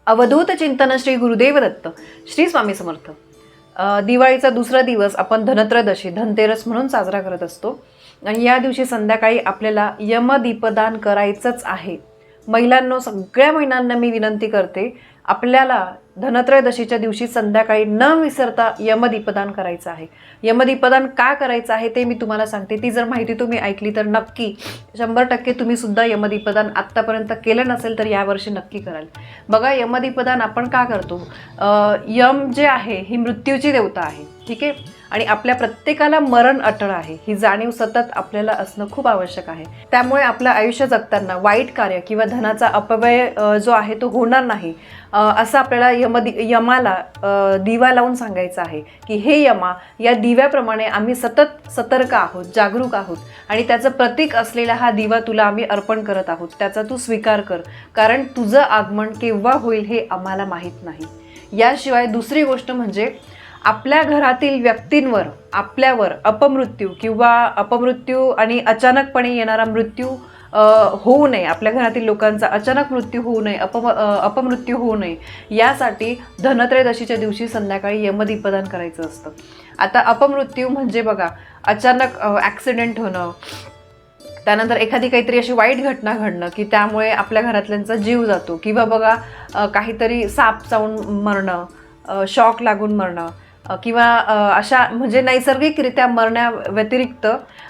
अवधूत चिंतन श्री गुरुदेव दत्त श्री स्वामी समर्थ। दिवाळीचा दुसरा दिवस आपण धनत्रयोदशी धनतेरस म्हणून साजरा करत असतो आणि या दिवशी संध्याकाळी आपल्याला यमदीपदान करायचंच आहे। महिलांनो, सगळ्या महिलांना मी विनंती करते, आपल्याला धनत्रयोदशीच्या दिवशी संध्याकाळी न विसरता यमदीपदान करायचं आहे। यमदीपदान का करायचं आहे ते मी तुम्हाला सांगते। ती जर माहिती तुम्ही ऐकली तर नक्की 100% तुम्ही सुद्धा यमदीपदान आत्तापर्यंत केलं नसेल तर यावर्षी नक्की कराल। बघा, यमदीपदान आपण का करतो? यम जे आहे ही मृत्यूची देवता आहे, ठीक आहे, आणि आपल्या प्रत्येकाला मरण अटळ आहे ही जाणीव सतत आपल्याला असणं खूप आवश्यक आहे। त्यामुळे आपलं आयुष्य जगताना वाईट कार्य किंवा धनाचा अपव्यय जो आहे तो होणार नाही असं आपल्याला यमाला दिवा लावून सांगायचं आहे की हे यमा, या दिव्याप्रमाणे आम्ही सतत सतर्क आहोत, जागरूक आहोत आणि त्याचं प्रतीक असलेला हा दिवा तुला आम्ही अर्पण करत आहोत। त्याचा तू स्वीकार कर, कारण तुझं आगमन केव्हा होईल हे आम्हाला माहीत नाही। याशिवाय दुसरी गोष्ट म्हणजे आपल्या घरातील व्यक्तींवर आपल्यावर अपमृत्यू किंवा अपमृत्यू आणि अचानकपणे येणारा मृत्यू होऊ नये, आपल्या घरातील लोकांचा अचानक मृत्यू होऊ नये, अपमृत्यू होऊ नये, यासाठी धनत्रयोदशीच्या दिवशी संध्याकाळी यमदीपदान करायचं असतं। आता अपमृत्यू म्हणजे बघा, अचानक ॲक्सिडेंट होणं, त्यानंतर एखादी काहीतरी अशी वाईट घटना घडणं की त्यामुळे आपल्या घरातल्यांचा जीव जातो, किंवा बघा काहीतरी साप चावून मरणं, शॉक लागून मरणं, किंवा अशा म्हणजे नैसर्गिकरित्या मरण्या व्यतिरिक्त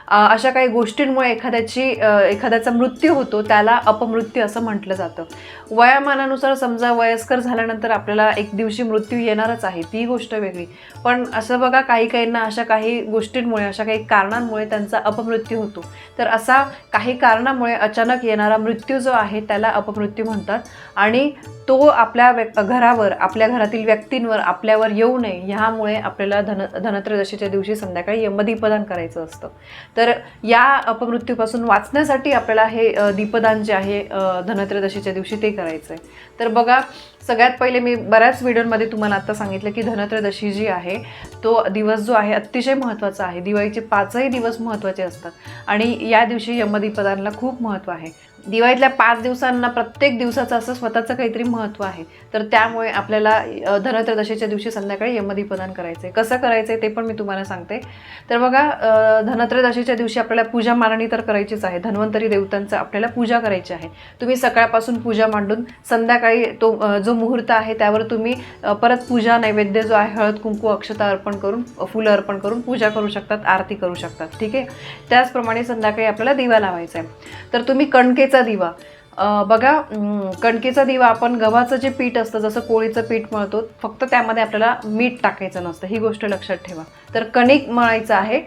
अशा काही गोष्टींमुळे एखाद्याचा मृत्यू होतो, त्याला अपमृत्यू असं म्हटलं जातं। वयामानानुसार समजा वयस्कर झाल्यानंतर आपल्याला एक दिवशी मृत्यू येणारच आहे, ती गोष्ट वेगळी, पण असं बघा काहींना अशा काही गोष्टींमुळे, अशा काही कारणांमुळे त्यांचा अपमृत्यू होतो। तर असा काही कारणामुळे अचानक येणारा मृत्यू जो आहे त्याला अपमृत्यू म्हणतात आणि तो आपल्या घरावर, आपल्या घरातील व्यक्तींवर, आपल्यावर येऊ नये ह्यामुळे आपल्याला धनत्रयोदशीच्या दिवशी संध्याकाळी यमदीपदान करायचं असतं। तर या अपमृत्यूपासून वाचण्यासाठी आपल्याला हे दीपदान जे आहे धनत्रयोदशीच्या दिवशी ते करायचं आहे। तर बघा, सगळ्यात पहिले मी बऱ्याच व्हिडिओमध्ये तुम्हाला आता सांगितलं की धनत्रयोदशी जी आहे तो दिवस जो आहे अतिशय महत्त्वाचा आहे। दिवाळीचे 5ही दिवस महत्त्वाचे असतात आणि या दिवशी यमदीपदानाला खूप महत्त्व आहे। दिवाळीतल्या 5 दिवसांना प्रत्येक दिवसाचं असं स्वतःचं काहीतरी महत्त्व आहे, तर त्यामुळे आपल्याला धनत्रयोदशीच्या दिवशी संध्याकाळी यमदीपदान करायचं आहे। कसं करायचं आहे ते पण मी तुम्हाला सांगते। तर बघा, धनत्रयोदशीच्या दिवशी आपल्याला पूजा मांडणी तर करायचीच आहे, धन्वंतरी देवतांचं आपल्याला पूजा करायची आहे। तुम्ही सकाळपासून पूजा मांडून संध्याकाळी तो जो मुहूर्त आहे त्यावर तुम्ही परत पूजा, नैवेद्य जो आहे, हळद कुंकू अक्षता अर्पण करून, फुलं अर्पण करून पूजा करू शकतात, आरती करू शकतात, ठीक आहे। त्याचप्रमाणे संध्याकाळी आपल्याला दिवा लावायचा आहे। तर तुम्ही कणकेचा दिवा, बघा, कणकेचा दिवा आपण गव्हाचं जे पीठ असतं, जसं पोळीचं पीठ मळतो, फक्त त्यामध्ये आपल्याला मीठ टाकायचं नसतं, ही गोष्ट लक्षात ठेवा। तर कणिक मळायचं आहे,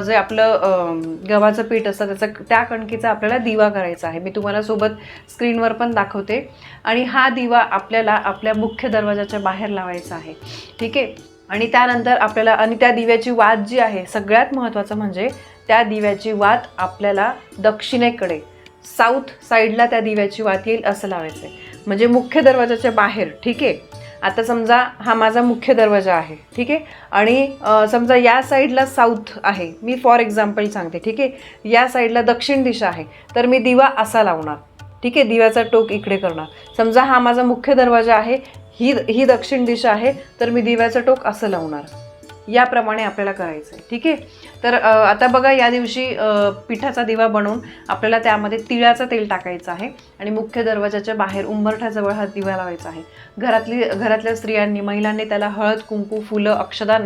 जे आपलं गव्हाचं पीठ असतं त्या कणकेचा आपल्याला दिवा करायचा आहे। मी तुम्हाला सोबत स्क्रीनवर पण दाखवते। आणि हा दिवा आपल्याला आपल्या मुख्य दरवाजाच्या बाहेर लावायचा आहे, ठीक आहे। आणि त्यानंतर आपल्याला, आणि त्या दिव्याची वात जी आहे, सगळ्यात महत्त्वाचं म्हणजे त्या दिव्याची वात आपल्याला दक्षिणेकडे, साऊथ साईडला त्या दिव्याची वात येईल असं लावायचं आहे, म्हणजे मुख्य दरवाजाच्या बाहेर, ठीक आहे। आता समजा हा माझा मुख्य दरवाजा आहे, ठीक आहे, आणि समजा या साईडला साऊथ आहे, मी फॉर एक्झाम्पल सांगते, ठीक आहे। या साईडला दक्षिण दिशा आहे, तर मी दिवा असा लावणार, ठीक आहे, दिव्याचा टोक इकडे करणार। समजा हा माझा मुख्य दरवाजा आहे, ही दक्षिण दिशा आहे, तर मी दिव्याचं टोक असं लावणार। याप्रमाणे आपल्याला करायचं आहे, ठीक आहे। तर आता बघा, या दिवशी पिठाचा दिवा बनवून आपल्याला त्यामध्ये तिळाचं तेल टाकायचं आहे आणि मुख्य दरवाजाच्या बाहेर उंबरठ्याजवळ हा दिवा लावायचा आहे। घरातल्या स्त्रियांनी, महिलांनी त्याला हळद कुंकू, फुलं, अक्षदा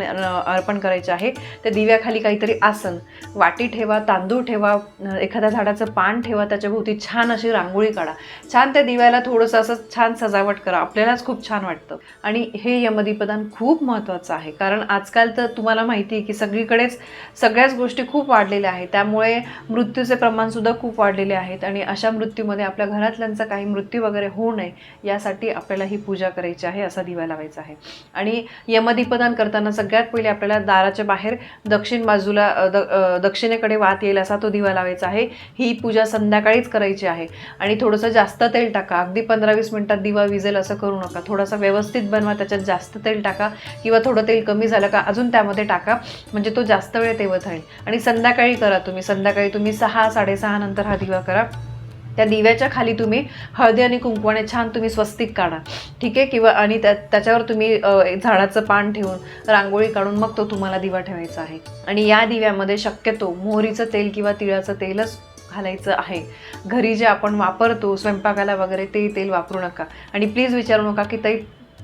अर्पण करायचे आहे। त्या दिव्याखाली काहीतरी आसन, वाटी ठेवा, तांदूळ ठेवा, एखाद्या झाडाचं पान ठेवा, त्याच्याभोवती छान अशी रांगोळी काढा, छान त्या दिव्याला थोडंसं असं छान सजावट करा, आपल्यालाच खूप छान वाटतं। आणि हे यमदीपदान खूप महत्त्वाचं आहे, कारण आजकाल तर तुम्हाला माहिती आहे की सगळीकडेच सगळ्याच गोष्टी खूप वाढलेल्या आहेत, त्यामुळे मृत्यूचे प्रमाणसुद्धा खूप वाढलेले आहेत आणि अशा मृत्यूमध्ये आपल्या घरातल्यांचा काही मृत्यू वगैरे होऊ नये यासाठी आपल्याला ही पूजा करायची आहे, असा दिवा लावायचा आहे। आणि यमदीपदान करताना सगळ्यात पहिले आपल्याला दाराच्या बाहेर दक्षिण बाजूला दक्षिणेकडे वात येईल असा तो दिवा लावायचा आहे। ही पूजा संध्याकाळीच करायची आहे आणि थोडंसं जास्त तेल टाका, अगदी 15-20 मिनिटात दिवा विझेल असं करू नका, थोडासा व्यवस्थित बनवा, त्याच्यात जास्त तेल टाका, किंवा थोडं तेल कमी झालं का अजून त्यामध्ये टाका, म्हणजे तो जास्त वेळ तेवत राहील। आणि संध्याकाळी करा, संध्याकाळी तुम्ही 6-6:30 नंतर हा दिवा करा, त्या दिव्याच्या खाली तुम्ही हळदी आणि कुंकवाने छान तुम्ही स्वस्तिक काढा, ठीक आहे, किंवा आणि त्याच्यावर तुम्ही एक झाडाचं पान ठेवून रांगोळी काढून मग तो तुम्हाला दिवा ठेवायचा आहे. आणि या दिव्यामध्ये शक्यतो मोहरीचं तेल किंवा तिळाचं तेलच घालायचं आहे. घरी जे आपण वापरतो स्वयंपाकाला वगैरे ते तेल वापरू नका. आणि प्लीज विचारू नका की ताई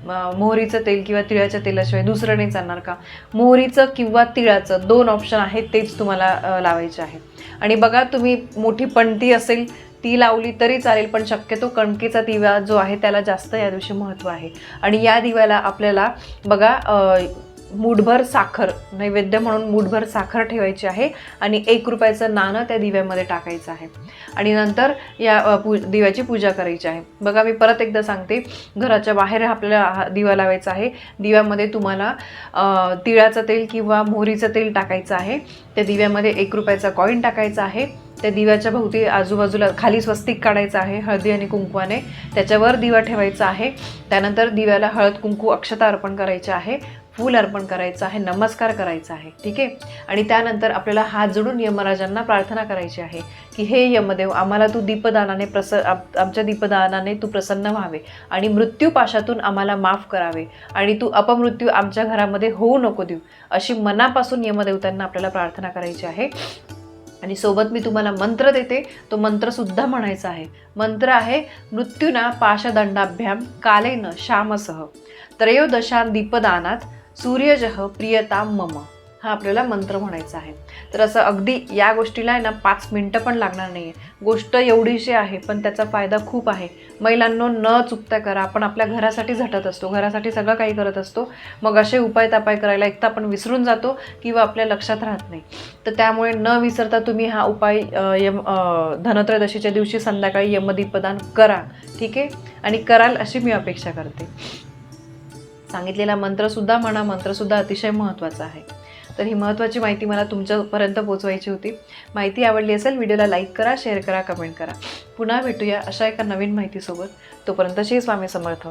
मोहरीचं तेल किंवा तिळाच्या तेलाशिवाय दुसरं नाही चालणार का. मोहरीचं किंवा तिळाचं 2 ऑप्शन आहेत, तेच तुम्हाला लावायचे आहे. आणि बघा, तुम्ही मोठी पणती असेल ती लावली तरी चालेल, पण शक्यतो कणकेचा दिवा जो आहे त्याला जास्त या दिवशी महत्त्व आहे. आणि या दिव्याला आपल्याला बघा मूठभर साखर नैवेद्य म्हणून मूठभर साखर ठेवायची आहे आणि 1 रुपयाचं नाणं त्या दिव्यामध्ये टाकायचं आहे. आणि नंतर या दिव्याची पूजा करायची आहे. बघा, मी परत एकदा सांगते, घराच्या बाहेर आपल्याला दिवा लावायचा आहे. दिव्यामध्ये तुम्हाला तिळाचं तेल किंवा मोहरीचं तेल टाकायचं आहे. त्या दिव्यामध्ये 1 रुपयाचा कॉईन टाकायचा आहे. त्या दिव्याच्या भोवती आजूबाजूला खाली स्वस्तिक काढायचं आहे हळदी आणि कुंकवाने. त्याच्यावर दिवा ठेवायचा आहे. त्यानंतर दिव्याला हळद कुंकू अक्षता अर्पण करायचे आहे, फूल अर्पण करायचं आहे, नमस्कार करायचा आहे, ठीक आहे. आणि त्यानंतर आपल्याला हात जोडून यमराजांना प्रार्थना करायची आहे की हे यमदेव, आम्हाला तू दीपदानाने आमच्या दीपदानाने तू प्रसन्न व्हावे आणि मृत्यूपाशातून आम्हाला माफ करावे आणि तू अपमृत्यू आमच्या घरामध्ये होऊ नको देऊ, अशी मनापासून यमदेवतांना आपल्याला प्रार्थना करायची आहे. आणि सोबत मी तुम्हाला मंत्र देते, तो मंत्रसुद्धा म्हणायचा आहे. मंत्र आहे, मृत्यूना पाशदंडाभ्याम कालेन श्यामसह त्रयोदशा दीपदानात सूर्यजह प्रियताम मम. हा आपल्याला मंत्र म्हणायचा आहे. तर असं अगदी या गोष्टीला आहे ना 5 मिनटं पण लागणार नाही आहे. गोष्ट एवढीशी आहे पण त्याचा फायदा खूप आहे. महिलांनो, न चुकता करा. आपण आपल्या घरासाठी झटत असतो, घरासाठी सगळं काही करत असतो, मग असे उपाय तापाय करायला एक तर आपण विसरून जातो किंवा आपल्या लक्षात राहत नाही. तर त्यामुळे न विसरता तुम्ही हा उपाय धनत्रयोदशीच्या दिवशी संध्याकाळी यमदीपदान करा, ठीक आहे. आणि कराल अशी मी अपेक्षा करते. सांगितलेला मंत्रसुद्धा म्हणा, मंत्रसुद्धा अतिशय महत्त्वाचा आहे. तर ही महत्त्वाची माहिती मला तुमच्यापर्यंत पोहोचवायची होती. माहिती आवडली असेल व्हिडिओला लाईक करा, शेअर करा, कमेंट करा. पुन्हा भेटूया अशा एका नवीन माहितीसोबत. तोपर्यंत श्री स्वामी समर्थ.